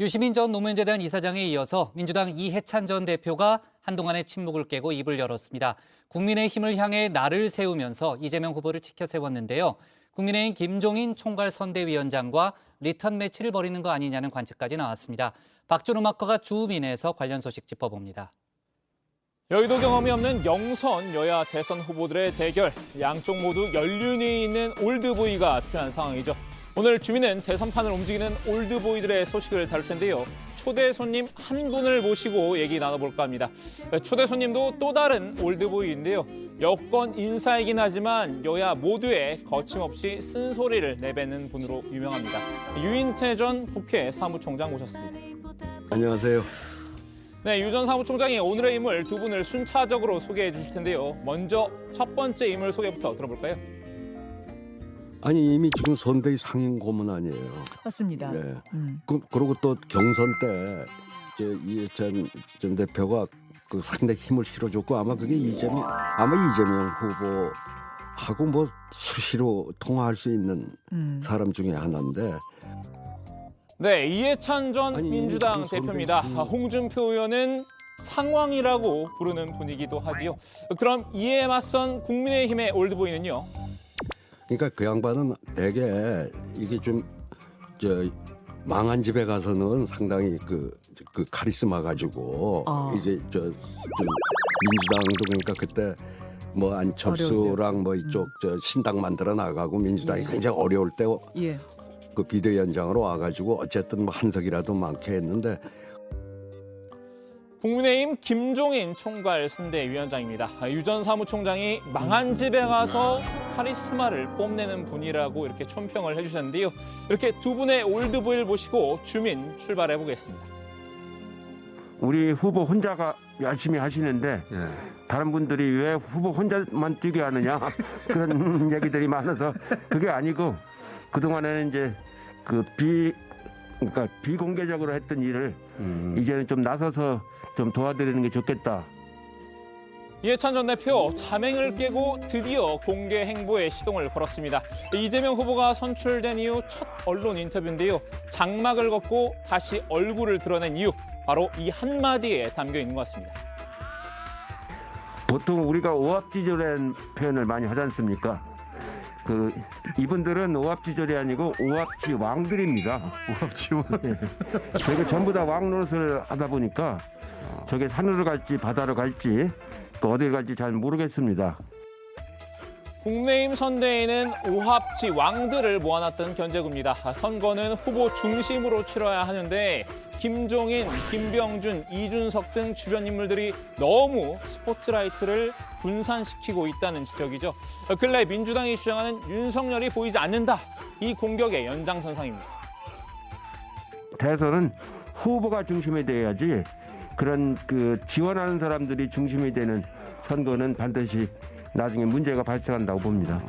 유시민 전 노무현재단 이사장에 이어서 민주당 이해찬 전 대표가 한동안의 침묵을 깨고 입을 열었습니다. 국민의힘을 향해 날을 세우면서 이재명 후보를 치켜 세웠는데요. 국민의힘 김종인 총괄선대위원장과 리턴 매치를 벌이는 거 아니냐는 관측까지 나왔습니다. 박준호 마커가 주민에서 관련 소식 짚어봅니다. 여의도 경험이 없는 영선 여야 대선 후보들의 대결. 양쪽 모두 연륜이 있는 올드보이가 필요한 상황이죠. 오늘 주민은 대선판을 움직이는 올드보이들의 소식을 다룰 텐데요. 초대 손님 한 분을 모시고 얘기 나눠볼까 합니다. 초대 손님도 또 다른 올드보이인데요. 여권 인사이긴 하지만 여야 모두에 거침없이 쓴소리를 내뱉는 분으로 유명합니다. 유인태 전 국회 사무총장 모셨습니다. 안녕하세요. 네, 유 전 사무총장이 오늘의 인물 두 분을 순차적으로 소개해 주실 텐데요. 먼저 첫 번째 인물 소개부터 들어볼까요? 아니 이미 지금 선대위 상임 고문 아니에요. 맞습니다. 네. 그리고 또 경선 때 이해찬 전 대표가 그 상당히 힘을 실어줬고 아마 이재명 후보하고 뭐 수시로 통화할 수 있는 사람 중에 하나인데. 네, 이해찬 전 아니, 민주당 대표입니다. 홍준표 의원은 상황이라고 부르는 분이기도 하지요. 그럼 이에 맞선 국민의힘의 올드보이는요? 그러니까 그 양반은 되게 이게 좀 망한 집에 가서는 상당히 그 카리스마 가지고 이제 좀 민주당도 그러니까 그때 뭐 안철수랑 뭐 이쪽 신당 만들어 나가고 민주당이 굉장히 어려울 때 그 비대위원장으로 와가지고 어쨌든 뭐 한석이라도 많게 했는데. 국민의힘 김종인 총괄선대위원장입니다. 유 전 사무총장이 망한 집에 가서 카리스마를 뽐내는 분이라고 이렇게 촌평을 해주셨는데요. 이렇게 두 분의 올드보이를 모시고 주민 출발해 보겠습니다. 우리 후보 혼자가 열심히 하시는데 다른 분들이 왜 후보 혼자만 뛰게 하느냐 그런 얘기들이 많아서 그게 아니고 그동안에는 이제 그러니까 비공개적으로 했던 일을 이제는 좀 나서서 좀 도와드리는 게 좋겠다. 이해찬 전 대표 자맹을 깨고 드디어 공개 행보에 시동을 걸었습니다. 이재명 후보가 선출된 이후 첫 언론 인터뷰인데요. 장막을 걷고 다시 얼굴을 드러낸 이유, 바로 이 한마디에 담겨 있는 것 같습니다. 보통 우리가 오합지졸이라는 표현을 많이 하지 않습니까? 이분들은 오합지졸이 아니고 오합지 왕들입니다. 오합지 왕. 저게 전부 다 왕 노릇을 하다 보니까 저게 산으로 갈지 바다로 갈지 또 어디를 갈지 잘 모르겠습니다. 국민의힘 선대위는 오합지 왕들을 모아놨던 견제구입니다. 선거는 후보 중심으로 치러야 하는데 김종인, 김병준, 이준석 등 주변 인물들이 너무 스포트라이트를 분산시키고 있다는 지적이죠. 근래 민주당이 주장하는 윤석열이 보이지 않는다. 이 공격의 연장선상입니다. 대선은 후보가 중심이 돼야지 그런 지원하는 사람들이 중심이 되는 선거는 반드시 나중에 문제가 발생한다고 봅니다.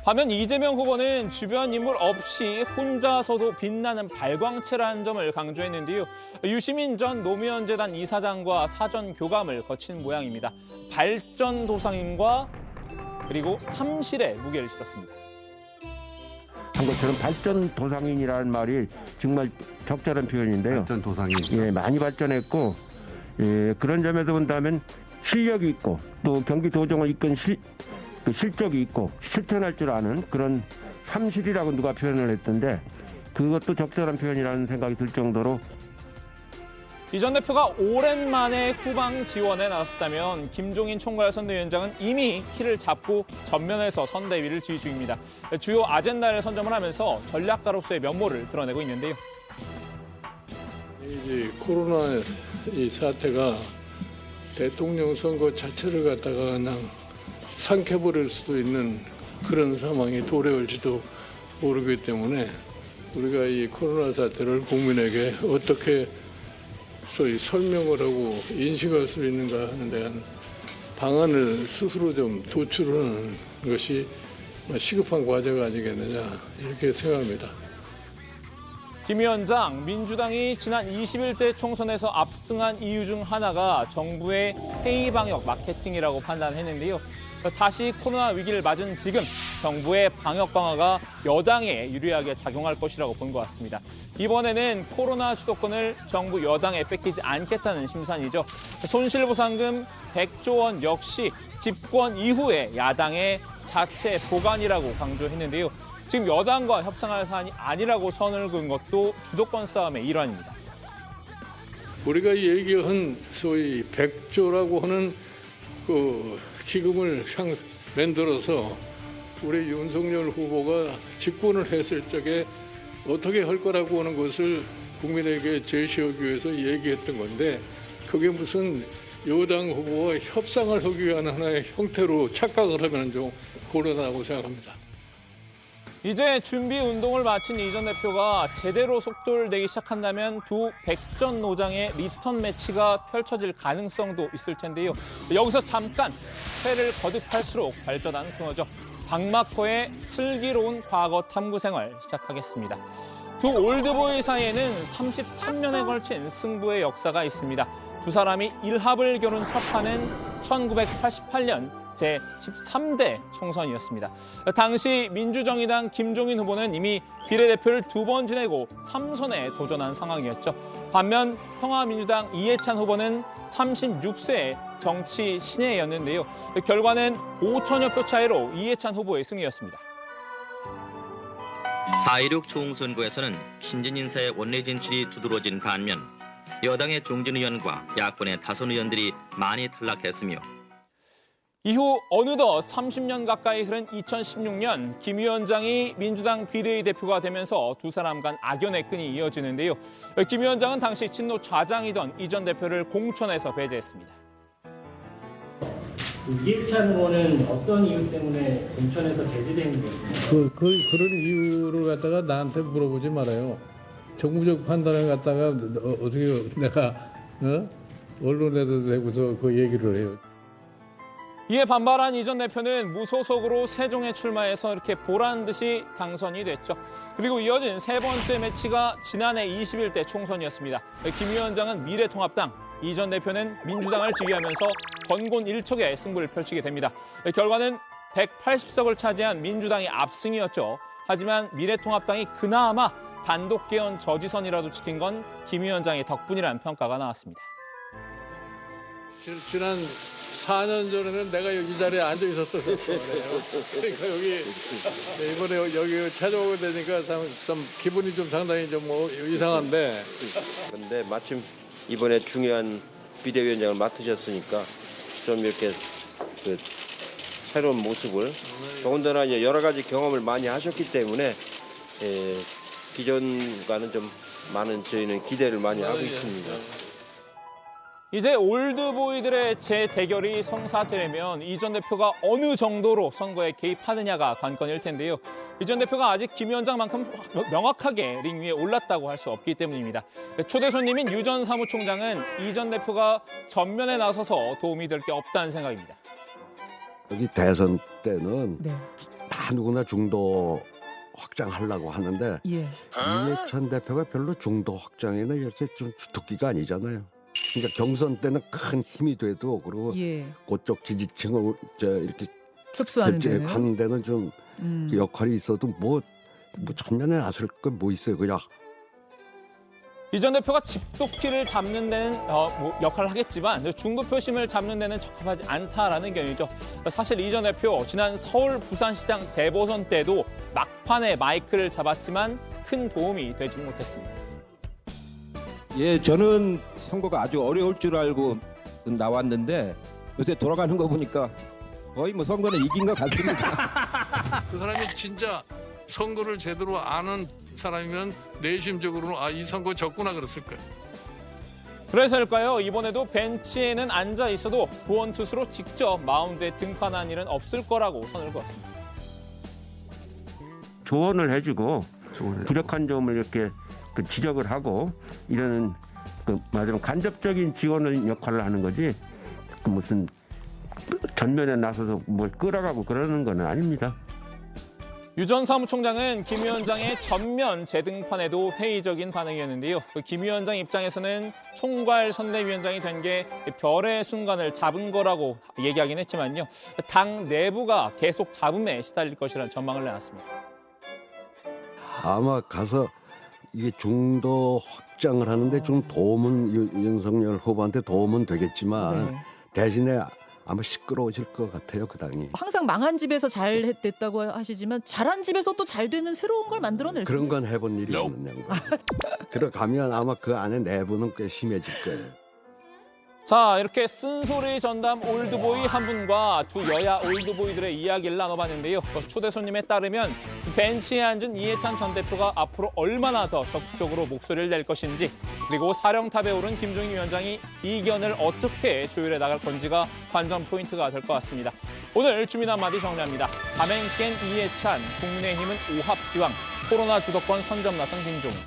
반면 이재명 후보는 주변 인물 없이 혼자서도 빛나는 발광체라는 점을 강조했는데요. 유시민 전 노무현재단 이사장과 사전 교감을 거친 모양입니다. 발전도상인과 그리고 삼실의 무게를 실었습니다. 한 것처럼 발전도상인이라는 말이 정말 적절한 표현인데요. 발전도상인. 예, 많이 발전했고 그런 점에서 본다면 실력이 있고 또 경기도정을 이끈 실적이 있고 실천할 줄 아는 그런 삼실이라고 누가 표현을 했던데 그것도 적절한 표현이라는 생각이 들 정도로 이 전 대표가 오랜만에 후방 지원에 나섰다면 김종인 총괄선대위원장은 이미 키를 잡고 전면에서 선대위를 지휘 중입니다. 주요 아젠다를 선점을 하면서 전략가로서의 면모를 드러내고 있는데요. 이제 코로나 이 사태가 대통령 선거 자체를 갖다가 그냥 삼켜버릴 수도 있는 그런 상황이 도래올지도 모르기 때문에 우리가 이 코로나 사태를 국민에게 어떻게 소위 설명을 하고 인식할 수 있는가 하는 데한 방안을 스스로 좀 도출하는 것이 시급한 과제가 아니겠느냐 이렇게 생각합니다. 김 위원장, 민주당이 지난 21대 총선에서 압승한 이유 중 하나가 정부의 회의 방역 마케팅이라고 판단했는데요. 다시 코로나 위기를 맞은 지금 정부의 방역 강화가 여당에 유리하게 작용할 것이라고 본 것 같습니다. 이번에는 코로나 주도권을 정부 여당에 뺏기지 않겠다는 심산이죠. 손실보상금 100조 원 역시 집권 이후에 야당의 자체 보관이라고 강조했는데요. 지금 여당과 협상할 사안이 아니라고 선을 그은 것도 주도권 싸움의 일환입니다. 우리가 얘기한 소위 100조라고 하는 그 기금을 만들어서 우리 윤석열 후보가 집권을 했을 적에 어떻게 할 거라고 하는 것을 국민에게 제시하기 위해서 얘기했던 건데 그게 무슨 여당 후보와 협상을 하기 위한 하나의 형태로 착각을 하면 좀 곤란하다고 생각합니다. 이제 준비 운동을 마친 이 전 대표가 제대로 속도를 내기 시작한다면 두 백전 노장의 리턴 매치가 펼쳐질 가능성도 있을 텐데요. 여기서 잠깐 회를 거듭할수록 발전한 코너죠. 박마코의 슬기로운 과거 탐구 생활 시작하겠습니다. 두 올드보이 사이에는 33년에 걸친 승부의 역사가 있습니다. 두 사람이 일합을 겨룬 첫 판은 1988년 제13대 총선이었습니다. 당시 민주정의당 김종인 후보는 이미 비례대표를 2번 지내고 3선에 도전한 상황이었죠. 반면 평화민주당 이해찬 후보는 36세의 정치 신예였는데요. 결과는 5천여 표 차이로 이해찬 후보의 승리였습니다. 4.16 총선거에서는 신진 인사의 원내 진출이 두드러진 반면 여당의 종진 의원과 야권의 다선 의원들이 많이 탈락했으며 이후 어느덧 30년 가까이 흐른 2016년 김 위원장이 민주당 비대위 대표가 되면서 두 사람 간 악연의 끈이 이어지는데요. 김 위원장은 당시 친노 좌장이던 이 전 대표를 공천해서 배제했습니다. 이해찬 의원은 어떤 이유 때문에 공천에서 배제된 거죠? 그런 이유를 갖다가 나한테 물어보지 말아요. 정무적 판단을 갖다가 어떻게 내가 언론에도 대고서 그 얘기를 해요. 이에 반발한 이 전 대표는 무소속으로 세종에 출마해서 이렇게 보란 듯이 당선이 됐죠. 그리고 이어진 세 번째 매치가 지난해 21대 총선이었습니다. 김 위원장은 미래통합당, 이 전 대표는 민주당을 지휘하면서 건곤 일척의 승부를 펼치게 됩니다. 결과는 180석을 차지한 민주당이 압승이었죠. 하지만 미래통합당이 그나마 단독 개헌 저지선이라도 지킨 건 김 위원장의 덕분이라는 평가가 나왔습니다. 지난 4년 전에는 내가 여기 자리에 앉아 있었던 거예요. 그러니까 이번에 여기 찾아오게 되니까 참 기분이 좀 상당히 좀 이상한데. 그런데 마침 이번에 중요한 비대위원장을 맡으셨으니까 좀 이렇게 그 새로운 모습을 더군다나 이제 여러 가지 경험을 많이 하셨기 때문에 기존과는 좀 많은 저희는 기대를 많이 하고 있습니다. 이제 올드보이들의 재대결이 성사되려면 이 전 대표가 어느 정도로 선거에 개입하느냐가 관건일 텐데요. 이 전 대표가 아직 김 위원장만큼 명확하게 링 위에 올랐다고 할 수 없기 때문입니다. 초대 손님인 유 전 사무총장은 이 전 대표가 전면에 나서서 도움이 될 게 없다는 생각입니다. 여기 대선 때는 다 누구나 중도 확장하려고 하는데 이해찬 대표가 별로 중도 확장에는 이렇게 좀 주특기가 아니잖아요. 그러니까 경선 때는 큰 힘이 돼도 그리고 그쪽 지지층을 이렇게 흡수하는 데는 하는 데는 좀 역할이 있어도 뭐 전면에 나설 거 뭐 있어요 그냥. 이 전 대표가 집도끼를 잡는 데는 역할을 하겠지만 중도 표심을 잡는 데는 적합하지 않다라는 견해죠. 사실 이 전 대표 지난 서울 부산시장 재보선 때도 막판에 마이크를 잡았지만 큰 도움이 되지 못했습니다. 예, 저는 선거가 아주 어려울 줄 알고 나왔는데 요새 돌아가는 거 보니까 거의 뭐 선거는 이긴 것 같습니다. 그 사람이 진짜 선거를 제대로 아는 사람이면 내심적으로는 이 선거 졌구나 그랬을 거예요. 그래서일까요? 이번에도 벤치에는 앉아 있어도 구원 투수로 직접 마운드에 등판한 일은 없을 거라고 선을 그었습니다. 조언을 해주고 부족한 점을 이렇게 지적을 하고 이런 말하자면 간접적인 지원을 역할을 하는 거지 무슨 전면에 나서서 뭘 끌어가고 그러는 건 아닙니다. 유 전 사무총장은 김 위원장의 전면 재등판에도 회의적인 반응이었는데요. 김 위원장 입장에서는 총괄 선대위원장이 된 게 별의 순간을 잡은 거라고 얘기하긴 했지만요. 당 내부가 계속 잡음에 시달릴 것이라는 전망을 내놨습니다. 아마 가서 이게 중도 확장을 하는데 좀 도움은 윤석열 후보한테 도움은 되겠지만 대신에 아마 시끄러워질 것 같아요, 그 당이. 항상 망한 집에서 잘 됐다고 하시지만 잘한 집에서 또 잘 되는 새로운 걸 만들어낼 수 그런 있는. 건 해본 일이 없는 양반. 들어가면 아마 그 안에 내부는 꽤 심해질 거예요. 자, 이렇게 쓴소리 전담 올드보이 한 분과 두 여야 올드보이들의 이야기를 나눠봤는데요. 초대 손님에 따르면 벤치에 앉은 이해찬 전 대표가 앞으로 얼마나 더 적극적으로 목소리를 낼 것인지, 그리고 사령탑에 오른 김종인 위원장이 이견을 어떻게 조율해 나갈 건지가 관전 포인트가 될 것 같습니다. 오늘 주민 한마디 정리합니다. 자맹 깬 이해찬, 국민의힘은 오합지왕, 코로나 주도권 선점 나선 김종인.